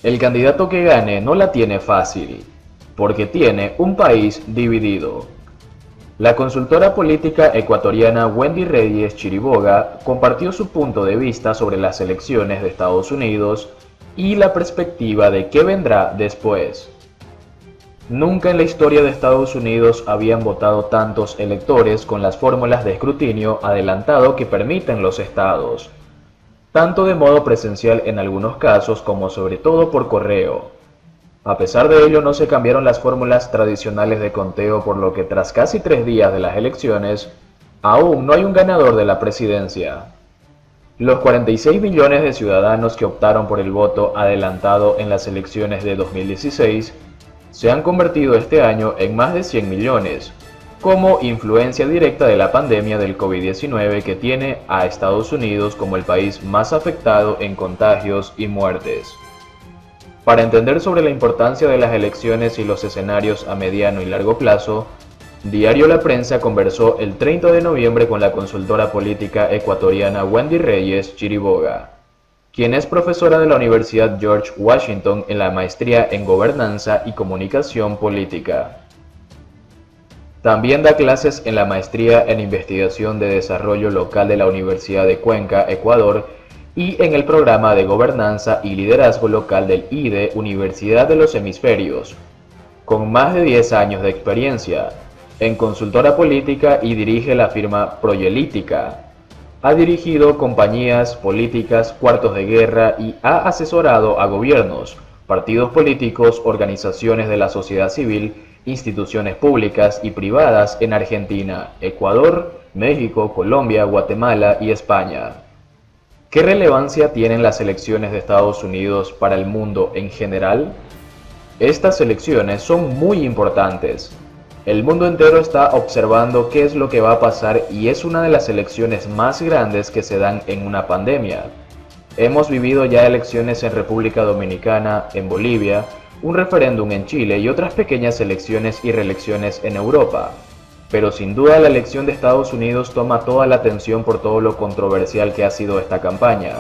El candidato que gane no la tiene fácil, porque tiene un país dividido. La consultora política ecuatoriana Wendy Reyes Chiriboga compartió su punto de vista sobre las elecciones de Estados Unidos y la perspectiva de qué vendrá después. Nunca en la historia de Estados Unidos habían votado tantos electores con las fórmulas de escrutinio adelantado que permiten los estados, tanto de modo presencial en algunos casos como sobre todo por correo. A pesar de ello, no se cambiaron las fórmulas tradicionales de conteo, por lo que tras casi 3 días de las elecciones, aún no hay un ganador de la presidencia. Los 46 millones de ciudadanos que optaron por el voto adelantado en las elecciones de 2016 se han convertido este año en más de 100 millones, como influencia directa de la pandemia del COVID-19 que tiene a Estados Unidos como el país más afectado en contagios y muertes. Para entender sobre la importancia de las elecciones y los escenarios a mediano y largo plazo, Diario La Prensa conversó el 30 de noviembre con la consultora política ecuatoriana Wendy Reyes Chiriboga, quien es profesora de la Universidad George Washington en la maestría en Gobernanza y Comunicación Política. También da clases en la maestría en Investigación de Desarrollo Local de la Universidad de Cuenca, Ecuador, y en el programa de Gobernanza y Liderazgo Local del IDE, Universidad de los Hemisferios, con más de 10 años de experiencia en consultora política y dirige la firma Proyelítica. Ha dirigido compañías políticas, cuartos de guerra y ha asesorado a gobiernos, partidos políticos, organizaciones de la sociedad civil, instituciones públicas y privadas en Argentina, Ecuador, México, Colombia, Guatemala y España. ¿Qué relevancia tienen las elecciones de Estados Unidos para el mundo en general? Estas elecciones son muy importantes. El mundo entero está observando qué es lo que va a pasar y es una de las elecciones más grandes que se dan en una pandemia. Hemos vivido ya elecciones en República Dominicana, en Bolivia, un referéndum en Chile y otras pequeñas elecciones y reelecciones en Europa. Pero sin duda la elección de Estados Unidos toma toda la atención por todo lo controversial que ha sido esta campaña,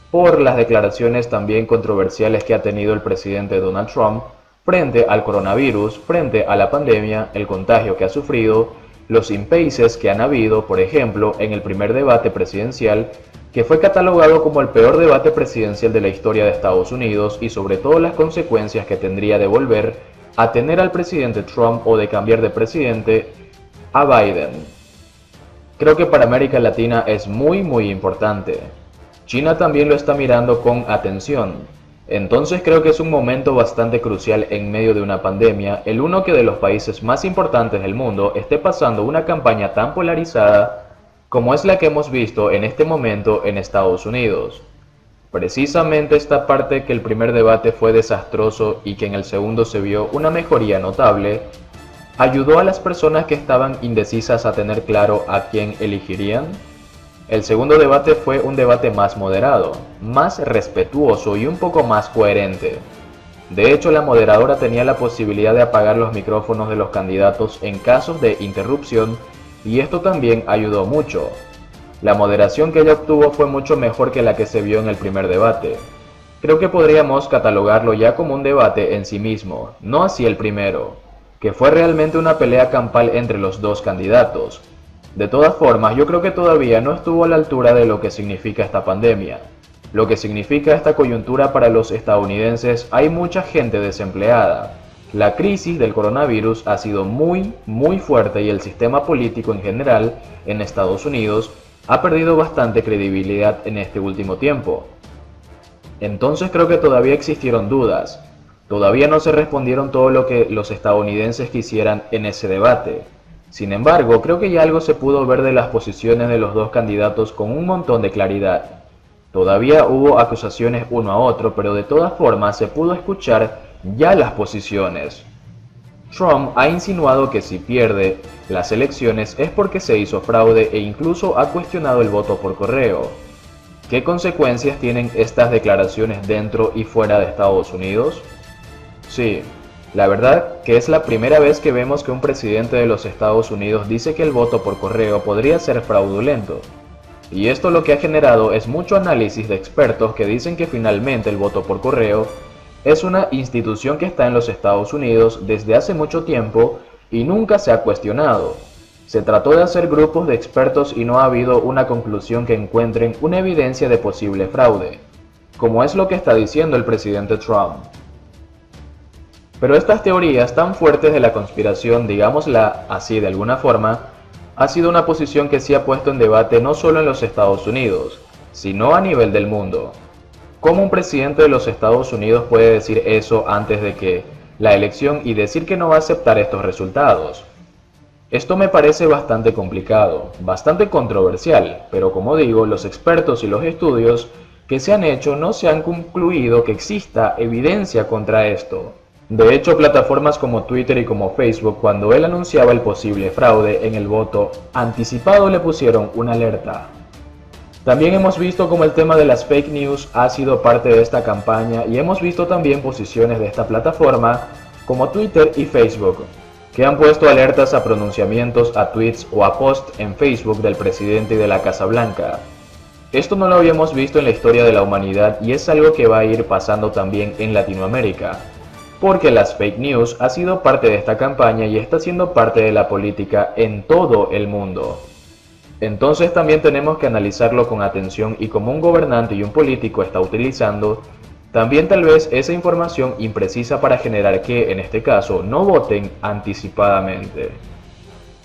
por las declaraciones también controversiales que ha tenido el presidente Donald Trump frente al coronavirus, frente a la pandemia, el contagio que ha sufrido, los impases que han habido, por ejemplo, en el primer debate presidencial, que fue catalogado como el peor debate presidencial de la historia de Estados Unidos, y sobre todo las consecuencias que tendría de volver a tener al presidente Trump o de cambiar de presidente a Biden. Creo que para América Latina es muy importante. China también lo está mirando con atención. Entonces creo que es un momento bastante crucial en medio de una pandemia, el uno que de los países más importantes del mundo esté pasando una campaña tan polarizada como es la que hemos visto en este momento en Estados Unidos. Precisamente esta parte, que el primer debate fue desastroso y que en el segundo se vio una mejoría notable, ayudó a las personas que estaban indecisas a tener claro a quién elegirían. El segundo debate fue un debate más moderado, más respetuoso y un poco más coherente. De hecho, la moderadora tenía la posibilidad de apagar los micrófonos de los candidatos en casos de interrupción, y esto también ayudó mucho. La moderación que ella obtuvo fue mucho mejor que la que se vio en el primer debate. Creo que podríamos catalogarlo ya como un debate en sí mismo, no así el primero, que fue realmente una pelea campal entre los dos candidatos. De todas formas, yo creo que todavía no estuvo a la altura de lo que significa esta pandemia, lo que significa esta coyuntura para los estadounidenses. Hay mucha gente desempleada. La crisis del coronavirus ha sido muy fuerte y el sistema político en general en Estados Unidos ha perdido bastante credibilidad en este último tiempo. Entonces creo que todavía existieron dudas. Todavía no se respondieron todo lo que los estadounidenses quisieran en ese debate. Sin embargo, creo que ya algo se pudo ver de las posiciones de los dos candidatos con un montón de claridad. Todavía hubo acusaciones uno a otro, pero de todas formas se pudo escuchar ya las posiciones. Trump ha insinuado que si pierde las elecciones es porque se hizo fraude e incluso ha cuestionado el voto por correo. ¿Qué consecuencias tienen estas declaraciones dentro y fuera de Estados Unidos? Sí, la verdad que es la primera vez que vemos que un presidente de los Estados Unidos dice que el voto por correo podría ser fraudulento. Y esto lo que ha generado es mucho análisis de expertos que dicen que finalmente el voto por correo es una institución que está en los Estados Unidos desde hace mucho tiempo y nunca se ha cuestionado. Se trató de hacer grupos de expertos y no ha habido una conclusión que encuentren una evidencia de posible fraude, como es lo que está diciendo el presidente Trump. Pero estas teorías tan fuertes de la conspiración, digámosla así de alguna forma, ha sido una posición que se ha puesto en debate no solo en los Estados Unidos, sino a nivel del mundo. ¿Cómo un presidente de los Estados Unidos puede decir eso antes de que la elección y decir que no va a aceptar estos resultados? Esto me parece bastante complicado, bastante controversial, pero como digo, los expertos y los estudios que se han hecho no se han concluido que exista evidencia contra esto. De hecho, plataformas como Twitter y como Facebook, cuando él anunciaba el posible fraude en el voto anticipado, le pusieron una alerta. También hemos visto cómo el tema de las fake news ha sido parte de esta campaña y hemos visto también posiciones de esta plataforma como Twitter y Facebook, que han puesto alertas a pronunciamientos, a tweets o a posts en Facebook del presidente y de la Casa Blanca. Esto no lo habíamos visto en la historia de la humanidad y es algo que va a ir pasando también en Latinoamérica, porque las fake news ha sido parte de esta campaña y está siendo parte de la política en todo el mundo. Entonces también tenemos que analizarlo con atención y como un gobernante y un político está utilizando también tal vez esa información imprecisa para generar que, en este caso, no voten anticipadamente.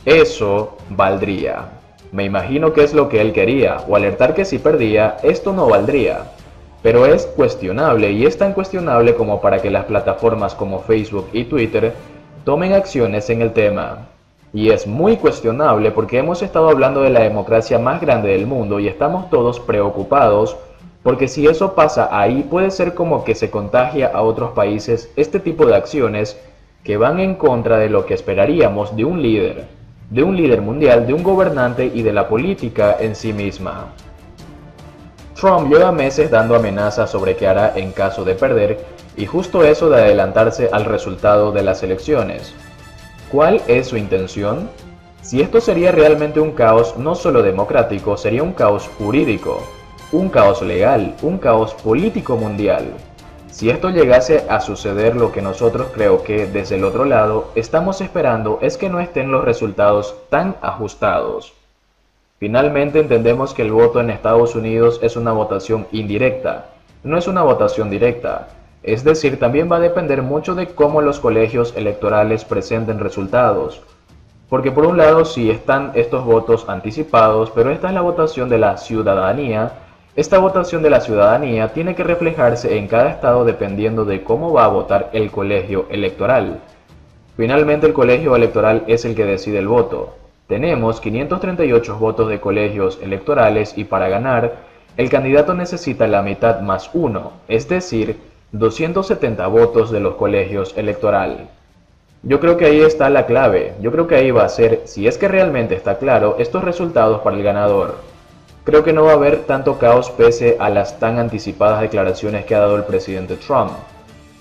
Eso valdría. Me imagino que es lo que él quería, o alertar que si perdía, esto no valdría. Pero es cuestionable y es tan cuestionable como para que las plataformas como Facebook y Twitter tomen acciones en el tema. Y es muy cuestionable porque hemos estado hablando de la democracia más grande del mundo y estamos todos preocupados porque si eso pasa ahí puede ser como que se contagia a otros países este tipo de acciones que van en contra de lo que esperaríamos de un líder mundial, de un gobernante y de la política en sí misma. Trump lleva meses dando amenazas sobre qué hará en caso de perder y justo eso de adelantarse al resultado de las elecciones. ¿Cuál es su intención? Si esto sería realmente un caos no solo democrático, sería un caos jurídico, un caos legal, un caos político mundial. Si esto llegase a suceder, lo que nosotros creo que desde el otro lado estamos esperando es que no estén los resultados tan ajustados. Finalmente entendemos que el voto en Estados Unidos es una votación indirecta, no es una votación directa. Es decir, también va a depender mucho de cómo los colegios electorales presenten resultados. Porque por un lado sí están estos votos anticipados, pero esta es la votación de la ciudadanía. Esta votación de la ciudadanía tiene que reflejarse en cada estado dependiendo de cómo va a votar el colegio electoral. Finalmente el colegio electoral es el que decide el voto. Tenemos 538 votos de colegios electorales y para ganar, el candidato necesita la mitad más uno, es decir, 270 votos de los colegios electorales. Yo creo que ahí está la clave, yo creo que ahí va a ser, si es que realmente está claro, estos resultados para el ganador. Creo que no va a haber tanto caos pese a las tan anticipadas declaraciones que ha dado el presidente Trump.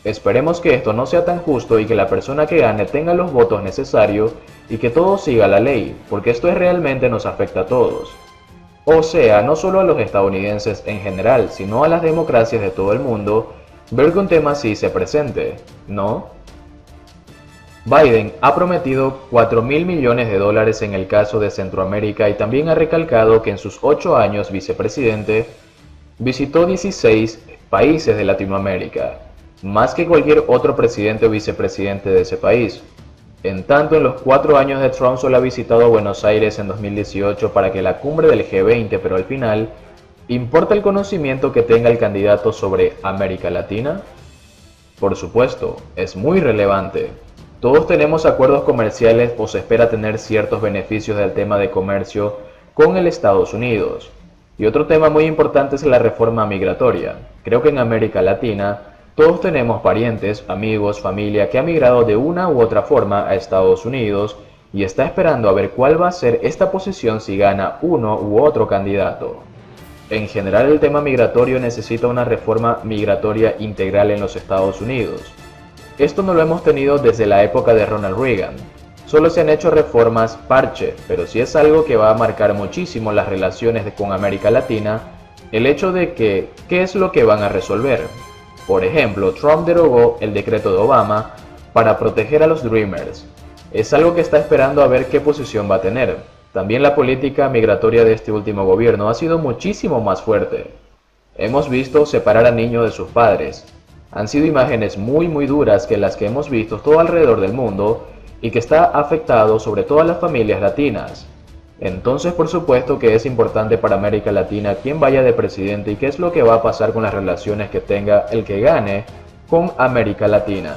Esperemos que esto no sea tan justo y que la persona que gane tenga los votos necesarios y que todo siga la ley, porque esto realmente nos afecta a todos. O sea, no solo a los estadounidenses en general, sino a las democracias de todo el mundo, ver que un tema así se presente, ¿no? Biden ha prometido $4.000 millones en el caso de Centroamérica y también ha recalcado que en sus 8 años vicepresidente visitó 16 países de Latinoamérica, más que cualquier otro presidente o vicepresidente de ese país. En tanto, en los 4 años de Trump solo ha visitado Buenos Aires en 2018 para que la cumbre del G20, pero al final, ¿importa el conocimiento que tenga el candidato sobre América Latina? Por supuesto, es muy relevante. Todos tenemos acuerdos comerciales o se espera tener ciertos beneficios del tema de comercio con el Estados Unidos. Y otro tema muy importante es la reforma migratoria. Creo que en América Latina todos tenemos parientes, amigos, familia que ha migrado de una u otra forma a Estados Unidos y está esperando a ver cuál va a ser esta posición si gana uno u otro candidato. En general el tema migratorio necesita una reforma migratoria integral en los Estados Unidos. Esto no lo hemos tenido desde la época de Ronald Reagan. Solo se han hecho reformas parche, pero sí es algo que va a marcar muchísimo las relaciones con América Latina, el hecho de que, ¿qué es lo que van a resolver? Por ejemplo, Trump derogó el decreto de Obama para proteger a los Dreamers. Es algo que está esperando a ver qué posición va a tener. También la política migratoria de este último gobierno ha sido muchísimo más fuerte. Hemos visto separar a niños de sus padres. Han sido imágenes muy duras que las que hemos visto todo alrededor del mundo y que está afectado sobre todo a las familias latinas. Entonces, por supuesto que es importante para América Latina quién vaya de presidente y qué es lo que va a pasar con las relaciones que tenga el que gane con América Latina.